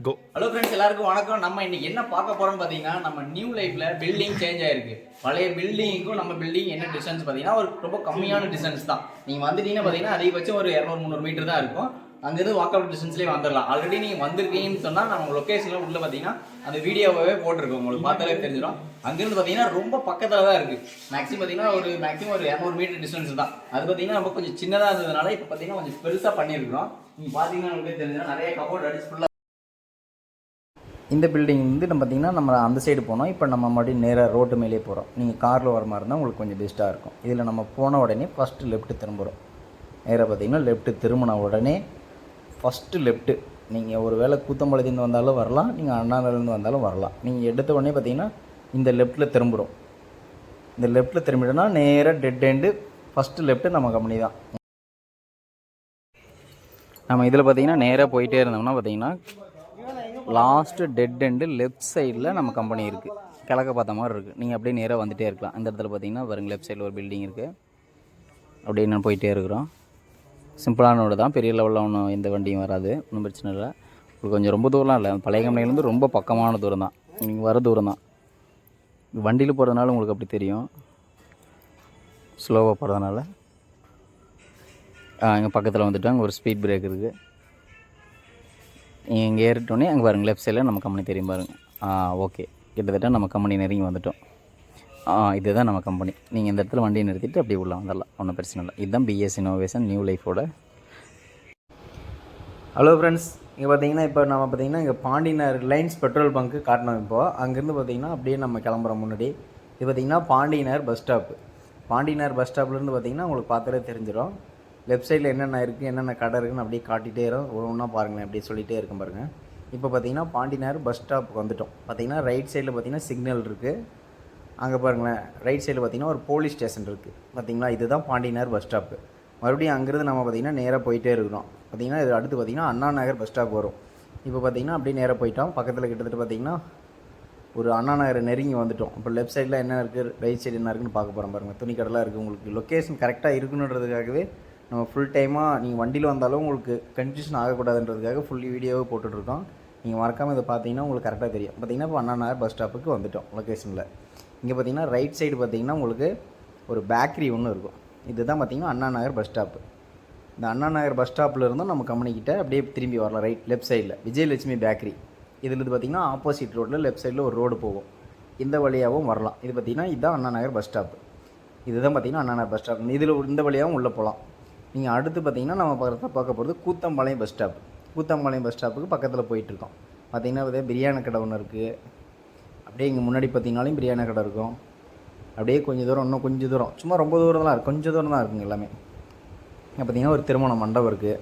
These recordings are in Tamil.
கோ. ஹலோ ஃப்ரெண்ட்ஸ், எல்லாருக்கும் வணக்கம். நம்ம இன்னைக்கு என்ன பார்க்க போறோம்னு பார்த்தீங்கன்னா, நம்ம நியூ லைஃப்ல பில்டிங் சேஞ்ச் ஆயிருக்கு. பழைய பில்டிங்க்கும் நம்ம பில்டிங் என்ன டிஸ்டன்ஸ் பார்த்தீங்கன்னா, ஒரு ரொம்ப கம்மியான டிஸ்டன்ஸ் தான். நீங்கள் வந்துட்டீங்கன்னா பார்த்தீங்கன்னா அதிகபட்சம் ஒரு 200-300 மீட்டர் தான் இருக்கும். அங்கேருந்து வாக்கபிள் டிஸ்டன்ஸ்லேயே வந்துடலாம். ஆல்ரெடி நீங்கள் வந்திருக்கீங்கன்னு சொன்னால் நம்ம லொக்கேஷனில் உள்ள பார்த்தீங்கன்னா அந்த வீடியோவே போட்டிருக்கோம், உங்களுக்கு பார்த்தாலே தெரிஞ்சிடும். அங்கேருந்து பார்த்தீங்கன்னா ரொம்ப பக்கத்தில் தான் இருக்குது. மேக்ஸிமம் ஒரு 200 மீட்டர் டிஸ்டன்ஸ் தான். அது பார்த்தீங்கன்னா ரொம்ப கொஞ்சம் சின்னதாக இருந்ததுனால இப்போ பார்த்தீங்கன்னா கொஞ்சம் பெருசாக பண்ணியிருக்கிறோம். நீங்கள் பார்த்தீங்கன்னா உங்களுக்கு தெரிஞ்சிடும், நிறைய கபோர்ட் அடிச்சு ஃபுல்லாக. இந்த பில்டிங் வந்து நம்ம பார்த்திங்கன்னா நம்ம அந்த சைடு போனோம். இப்போ நம்ம மறுபடியும் நேராக ரோட்டு மேலே போகிறோம். நீங்கள் காரில் வர மாதிரி இருந்தால் உங்களுக்கு கொஞ்சம் பெஸ்ட்டாக இருக்கும். இதில் நம்ம போன உடனே ஃபஸ்ட்டு லெஃப்ட்டு திரும்புகிறோம். நேராக பார்த்திங்கன்னா லெஃப்ட்டு திரும்பின உடனே ஃபஸ்ட்டு லெஃப்ட்டு. நீங்கள் ஒரு வேளை கூத்தம்பாளையத்துலேருந்து வந்தாலும் வரலாம், நீங்கள் அண்ணாநகர்லேருந்து வந்தாலும் வரலாம். நீங்கள் எடுத்த உடனே பார்த்திங்கன்னா இந்த லெஃப்ட்டில் திரும்புகிறோம். இந்த லெஃப்ட்டில் திரும்பிட்டோன்னா நேராக டெட் எண்டு ஃபஸ்ட்டு லெஃப்ட்டு நம்ம கம்பெனி தான். நம்ம இதில் பார்த்திங்கன்னா நேராக போயிட்டே இருந்தோம்னா பார்த்திங்கன்னா லாஸ்ட்டு டெட் எண்டு லெஃப்ட் சைடில் நம்ம கம்பெனி இருக்குது. கிழக்க பார்த்த மாதிரி இருக்குது. நீங்கள் அப்படியே நேராக வந்துகிட்டே இருக்கலாம். இந்த இடத்துல பார்த்தீங்கன்னா பாருங்க, லெஃப்ட் சைடில் ஒரு பில்டிங் இருக்குது. அப்படியே நான் போயிட்டே இருக்கிறோம். சிம்பிளான ரோடு தான், பெரிய லெவலில் ஒன்றும் எந்த வண்டியும் வராது, ஒன்றும் பிரச்சனை இல்லை. உங்களுக்கு கொஞ்சம் ரொம்ப தூரம்லாம் இல்லை, பழைய கம்பெனிலேருந்து ரொம்ப பக்கமான தூரம் தான். நீங்கள் வர தூரம் தான். வண்டியில் போகிறதுனால உங்களுக்கு அப்படி தெரியும், ஸ்லோவாக போகிறதுனால. இங்கே பக்கத்தில் வந்துட்டு அங்கே ஒரு ஸ்பீட் பிரேக் இருக்குது. நீங்கள் இங்கே ஏறிட்டோன்னே அங்கே பாருங்கள், லெஃப்ட் சைடில் நம்ம கம்பெனி தெரியும் பாருங்கள். ஓகே, கிட்டத்தட்ட நம்ம கம்பெனி நெருங்கி வந்துவிட்டோம். இதுதான் நம்ம கம்பெனி. நீங்கள் இந்த இடத்துல வண்டியை நிறுத்திட்டு அப்படியே உள்ள வந்துடலாம், ஒன்றும் பிரச்சனை இல்லை. இதுதான் பிஎஸ் இன்னோவேஷன் நியூ லைஃபோட. ஹலோ ஃப்ரெண்ட்ஸ், இங்கே பார்த்தீங்கன்னா இப்போ நம்ம பார்த்தீங்கன்னா இங்கே பாண்டியனார் ரிலையன்ஸ் பெட்ரோல் பங்க்கு காட்டணும். இப்போது அங்கேருந்து பார்த்தீங்கன்னா அப்படியே நம்ம கிளம்புறோம். முன்னாடி இது பார்த்தீங்கன்னா Pandiyanar bus stop. Pandiyanar bus ஸ்டாப்லேருந்து பார்த்தீங்கன்னா உங்களுக்கு பார்த்தாலே தெரிஞ்சிடும். லெஃப்ட் சைடில் என்னென்ன இருக்குது, என்னென்ன கடை இருக்குதுன்னு அப்படியே காட்டிகிட்டே இருக்கும். ஒன்றா பாருங்களேன், அப்படியே சொல்லிகிட்டே இருக்கும் பாருங்கள். இப்போ பார்த்தீங்கன்னா பாண்டியனார் பஸ் ஸ்டாப்புக்கு வந்துவிட்டோம். பார்த்தீங்கன்னா ரைட் சைடில் பார்த்தீங்கன்னா சிக்னல் இருக்குது. அங்கே பாருங்களேன், ரைட் சைடில் பார்த்தீங்கன்னா ஒரு போலீஸ் ஸ்டேஷன் இருக்குது. பார்த்தீங்களா, இதுதான் பாண்டியனார் பஸ் ஸ்டாப்பு. மறுபடியும் அங்கேருந்து நம்ம பார்த்தீங்கன்னா நேராக போயிட்டே இருக்கிறோம். பார்த்தீங்கன்னா இது அடுத்து பார்த்தீங்கன்னா அண்ணா நகர் பஸ் ஸ்டாப் வரும். இப்போ பார்த்தீங்கன்னா அப்படியே நேராக போயிட்டோம். பக்கத்தில் கிட்டத்தட்ட பார்த்தீங்கன்னா ஒரு அண்ணா நகரை நெருங்கி வந்துவிட்டோம். இப்போ லெஃப்ட் சைடில் என்ன இருக்குது, ரைட் சைடு என்ன இருக்குதுன்னு பார்க்க போகிறோம் பாருங்கள். துணி கடைலாம் இருக்குது. உங்களுக்கு லொக்கேஷன் கரெக்டாக இருக்கணுன்றதுக்காகவே நம்ம ஃபுல் டைமாக நீங்கள் வண்டியில் வந்தாலும் உங்களுக்கு கன்ஃபியூஷன் ஆகக்கூடாதுன்றதுக்காக ஃபுல் வீடியோவே போட்டுட்ருக்கோம். நீங்கள் மறக்காமல் இதை பார்த்தீங்கன்னா உங்களுக்கு கரெக்டாக தெரியும். பார்த்தீங்கன்னா இப்போ அண்ணா நகர் பஸ் ஸ்டாப்புக்கு வந்துவிட்டோம் லொக்கேஷனில். இங்கே பார்த்தீங்கன்னா ரைட் சைடு பார்த்தீங்கன்னா உங்களுக்கு ஒரு பேக்கரி ஒன்று இருக்கும். இதுதான் பார்த்தீங்கன்னா அண்ணா நகர் பஸ் ஸ்டாப்பு. இந்த அண்ணா நகர் பஸ் ஸ்டாப்பில் இருந்தும் நம்ம கம்பெனிக்கிட்ட அப்படியே திரும்பி வரலாம். லெஃப்ட் சைடில் விஜயலட்சுமி பேக்கரி. இதில் இது பார்த்திங்கன்னா ஆப்போசிட் ரோட்டில் லெஃப்ட் சைடில் ஒரு ரோடு போகும். இந்த வழியாகவும் வரலாம். இது பார்த்திங்கன்னா இதுதான் அண்ணா நகர் பஸ் ஸ்டாப்பு. இதுதான் பார்த்திங்கன்னா அண்ணா நகர் பஸ் ஸ்டாப். இதில் இந்த வழியாகவும் உள்ளே போகலாம். நீங்கள் அடுத்து பார்த்திங்கன்னா நம்ம பார்க்க போகிறது Koothampalayam bus stop. Koothampalayam bus ஸ்டாப்புக்கு பக்கத்தில் போயிட்டுருக்கோம். பார்த்திங்கன்னா பிரியாணி கடை ஒன்று இருக்குது. அப்படியே இங்கே முன்னாடி பார்த்திங்கனாலும் பிரியாணி கடை இருக்கும். அப்படியே கொஞ்சம் தூரம், இன்னும் கொஞ்சம் தூரம், சும்மா ரொம்ப தூரம் தான் இருக்குது, கொஞ்சம் தூரம் தான் இருக்குங்க எல்லாமே. இங்கே பார்த்திங்கன்னா ஒரு திருமண மண்டபம் இருக்குது.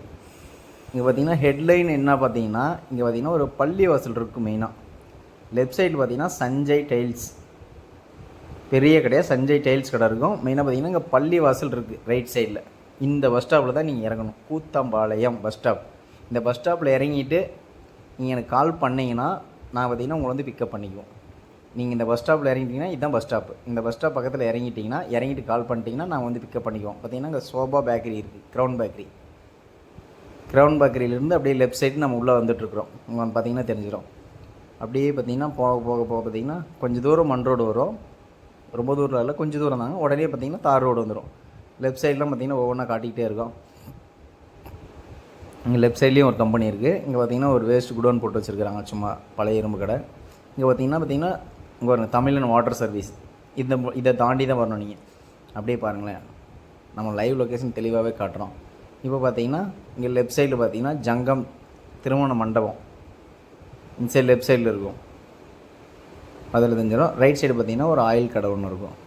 இங்கே பார்த்திங்கன்னா ஹெட்லைன் என்ன பார்த்தீங்கன்னா, இங்கே பார்த்திங்கன்னா ஒரு பள்ளி வாசல் இருக்குது மெயினாக. லெஃப்ட் சைடு பார்த்திங்கன்னா சஞ்சய் டைல்ஸ், பெரிய கடையாக சஞ்சய் டைல்ஸ் கடை இருக்கும். மெயினாக பார்த்திங்கன்னா இங்கே பள்ளி வாசல் இருக்குது ரைட் சைடில். இந்த பஸ் ஸ்டாப்பில் தான் நீங்கள் இறங்கணும். Koothampalayam bus stop. இந்த பஸ் ஸ்டாப்பில் இறங்கிட்டு நீங்கள் எனக்கு கால் பண்ணிங்கன்னா நான் பார்த்திங்கன்னா உங்களை வந்து பிக்கப் பண்ணிக்குவோம். நீங்கள் இந்த பஸ் ஸ்டாப்பில் இறங்கிட்டிங்கன்னா இதுதான் பஸ் ஸ்டாப்பு. இந்த பஸ் ஸ்டாப் பக்கத்தில் இறங்கிட்டு கால் பண்ணிட்டீங்கன்னா நான் வந்து பிக்கப் பண்ணிக்குவோம். பார்த்திங்கன்னா இங்கே சோபா பேக்கரி இருக்குது, க்ரௌன் பேக்கரி. க்ரௌன் பேக்கரியிலேருந்து அப்படியே லெஃப்ட் சைடு நம்ம உள்ளே வந்துட்டுருக்குறோம். உங்களுக்கு பார்த்திங்கன்னா தெரிஞ்சிடும். அப்படியே பார்த்திங்கன்னா போக பார்த்திங்கன்னா கொஞ்சம் தூரம் மண் ரோடு வரும். ரொம்ப தூரம் இல்லை, கொஞ்சம் தூரம் தாங்க. உடனே பார்த்திங்கன்னா தார் ரோடு வந்துடும். லெஃப்ட் சைட்லாம் பார்த்திங்கன்னா ஒவ்வொன்றா காட்டிக்கிட்டே இருக்கும். இங்கே லெஃப்ட் சைட்லேயும் ஒரு கம்பெனி இருக்குது. இங்கே பார்த்திங்கன்னா ஒரு வேஸ்ட் குடோன் போட்டு வச்சுருக்காங்க, சும்மா பழைய இரும்பு கடை. இங்கே பார்த்திங்கன்னா இங்கே ஒரு தமிழன் வாட்டர் சர்வீஸ். இதை தாண்டி தான் வரணும் நீங்கள். அப்படியே பாருங்களேன், நம்ம லைவ் லொக்கேஷன் தெளிவாகவே காட்டுறோம். இப்போ பார்த்திங்கன்னா இங்கே லெஃப்ட் சைடில் பார்த்திங்கன்னா ஜங்கம் திருமண மண்டபம் இந்த சைடு லெஃப்ட் சைடில் இருக்கும். அதில் தெரிஞ்சிடும். ரைட் சைடு பார்த்திங்கன்னா ஒரு ஆயில் கடை ஒன்று இருக்கும்.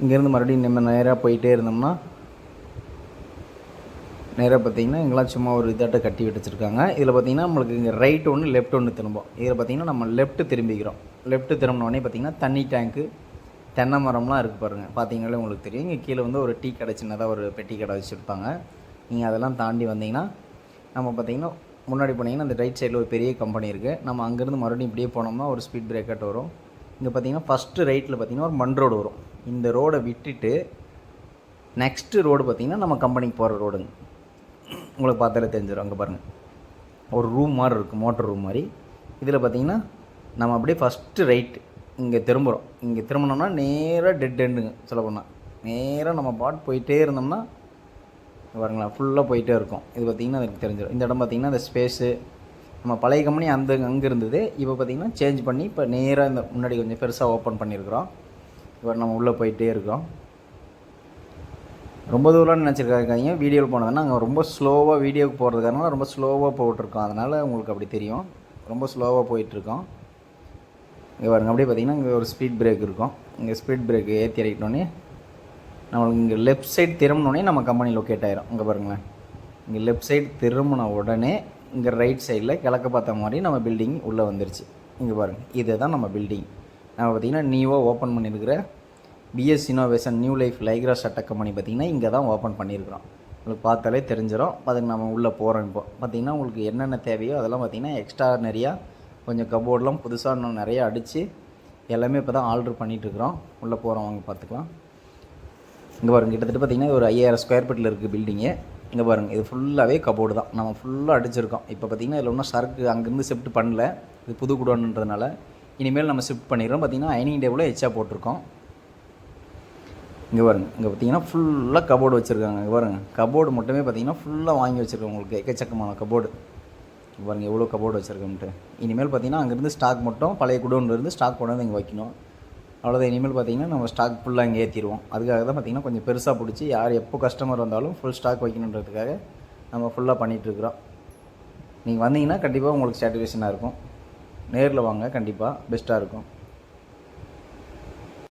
இங்கேருந்து மறுபடியும் நம்ம நேராக போயிட்டே இருந்தோம்னா நேராக பார்த்திங்கன்னா இங்கெல்லாம் சும்மா ஒரு இதாட்ட கட்டி வச்சுருக்காங்க. இதில் பார்த்திங்கன்னா நம்மளுக்கு இங்கே ரைட் ஒன்று லெஃப்ட் ஒன்று திரும்பும். இதில் பார்த்திங்கன்னா நம்ம லெஃப்ட்டு திரும்பிக்கிறோம். லெஃப்ட்டு திரும்பினோடனே பார்த்திங்கன்னா தண்ணி டேங்க்கு, தென்னை மரம்லாம் இருக்குது பாருங்கள். பார்த்திங்கனாலே உங்களுக்கு தெரியும். இங்கே கீழே வந்து ஒரு டீ கடை, சின்னதாக ஒரு பெட்டி கடை வச்சுருப்பாங்க. நீங்கள் அதெல்லாம் தாண்டி வந்தீங்கன்னா நம்ம பார்த்திங்கன்னா முன்னாடி போனீங்கன்னா அந்த ரைட் சைடில் ஒரு பெரிய கம்பெனி இருக்குது. நம்ம அங்கேருந்து மறுபடியும் இப்படியே போனோம்னா ஒரு ஸ்பீட் பிரேக்கட் வரும். இங்கே பார்த்திங்கன்னா ஃபஸ்ட்டு ரைட்டில் பார்த்திங்கன்னா ஒரு மண் ரோடு வரும். இந்த ரோடை விட்டுட்டு நெக்ஸ்ட்டு ரோடு பார்த்திங்கன்னா நம்ம கம்பெனிக்கு போகிற ரோடுங்க. உங்களுக்கு பார்த்தாலே தெரிஞ்சிடும். அங்கே பாருங்கள், ஒரு ரூம் மாதிரி இருக்குது, மோட்டர் ரூம் மாதிரி. இதில் பார்த்திங்கன்னா நம்ம அப்படியே ஃபஸ்ட்டு ரைட் இங்கே திரும்புகிறோம். இங்கே திரும்பினோம்னா நேராக டெட் எண்டுங்க. சொல்ல போனால் நேராக நம்ம பாட் போயிட்டே இருந்தோம்னா பாருங்களா ஃபுல்லாக போயிட்டே இருக்கும். இது பார்த்திங்கன்னா எனக்கு தெரிஞ்சிடும். இந்த இடம் பார்த்திங்கன்னா இந்த ஸ்பேஸு நம்ம பழைய கம்பெனி அங்கே இருந்தது. இப்போ பார்த்திங்கன்னா சேஞ்ச் பண்ணி இப்போ நேராக இந்த முன்னாடி கொஞ்சம் பெருசாக ஓப்பன் பண்ணியிருக்கிறோம். இப்போ நம்ம உள்ளே போயிட்டே இருக்கோம். ரொம்ப தூரம்னு நினச்சிருக்காங்க வீடியோவில் போனதுன்னா அங்கே ரொம்ப ஸ்லோவாக வீடியோவுக்கு போகிறதுக்காரனால ரொம்ப ஸ்லோவாக போயிட்டுருக்கோம். அதனால் உங்களுக்கு அப்படி தெரியும், ரொம்ப ஸ்லோவாக போயிட்டுருக்கோம். இங்கே பாருங்க அப்படியே பார்த்திங்கன்னா இங்கே ஒரு ஸ்பீட் பிரேக் இருக்கும். இங்கே ஸ்பீட் பிரேக் ஏற்றி இறக்கிட்டோன்னே நம்மளுக்கு இங்கே லெஃப்ட் சைடு திரும்பினோடனே நம்ம கம்பெனி லொக்கேட் ஆகிரும். இங்கே பாருங்களேன், இங்கே லெஃப்ட் சைடு திரும்பின உடனே இங்கே ரைட் சைடில் கிழக்க பார்த்த மாதிரி நம்ம பில்டிங் உள்ளே வந்துருச்சு. இங்கே பாருங்கள், இது தான் நம்ம பில்டிங். நம்ம பார்த்திங்கன்னா நியூவாக ஓப்பன் பண்ணியிருக்கிற BS innovation new life Lycra shutter company பார்த்திங்கன்னா இங்கே தான் ஓப்பன் பண்ணியிருக்கிறோம். உங்களுக்கு பார்த்தாலே தெரிஞ்சிடும். அதுக்கு நம்ம உள்ளே போகிறோம். இப்போ பார்த்திங்கன்னா உங்களுக்கு என்னென்ன தேவையோ அதெல்லாம் பார்த்திங்கன்னா எக்ஸ்ட்ரா நிறையா கொஞ்சம் கபோர்டெலாம் புதுசாக இன்னும் நிறையா அடித்து எல்லாமே இப்போ தான் ஆர்டர் பண்ணிகிட்ருக்குறோம். உள்ளே போகிறோம், வாங்க பார்த்துக்கலாம். இங்கே பாருங்கள், கிட்டத்தட்ட பார்த்திங்கன்னா ஒரு 5000 ஸ்கொயர் ஃபீட்டில் இருக்குது பில்டிங்கு. இங்கே பாருங்கள், இது ஃபுல்லாகவே கபோர்டு தான். நம்ம ஃபுல்லாக அடிச்சிருக்கோம். இப்போ பார்த்திங்கன்னா இதில் ஒன்றும் சரக்கு அங்கேருந்து ஷிஃப்ட் பண்ணல, இது புது குடோன்றதுனால இனிமேல் நம்ம ஷிஃப்ட் பண்ணிடுறோம். பார்த்திங்கன்னா ஐனிங் டேபிளில் எச்சா போட்டிருக்கோம். இங்கே பாருங்கள், இங்கே பார்த்திங்கன்னா ஃபுல்லாக கபோர்டு வச்சுருக்காங்க. இங்கே பாருங்கள், கபோர்டு மட்டுமே பார்த்திங்கன்னா ஃபுல்லாக வாங்கி வச்சுருக்கோம். உங்களுக்கு எக்கச்சக்கமான கபோர்டு பாருங்கள் எவ்வளோ கபோர்டு வச்சுருக்கோம்ட்டு. இனிமேல் பார்த்திங்கன்னா அங்கேருந்து ஸ்டாக் மட்டும் பழைய குடோன்லேருந்து ஸ்டாக் கொண்டு வந்து இங்கே வைக்கணும். அவ்வளோதான். இனிமேல் பார்த்திங்கன்னா நம்ம ஸ்டாக் ஃபுல்லாக இங்கே ஏற்றிடுவோம். அதுக்காக தான் பார்த்திங்கன்னா கொஞ்சம் பெருசாக பிடிச்சி யார் எப்போ கஸ்டமர் வந்தாலும் ஃபுல் ஸ்டாக் வைக்கணுன்றதுக்காக நம்ம ஃபுல்லாக பண்ணிகிட்ருக்குறோம். நீங்கள் வந்தீங்கன்னா கண்டிப்பாக உங்களுக்கு சாட்டிஸ்ஃபேக்ஷனாக இருக்கும். நேரில் வாங்க, கண்டிப்பாக பெஸ்ட்டாக இருக்கும்.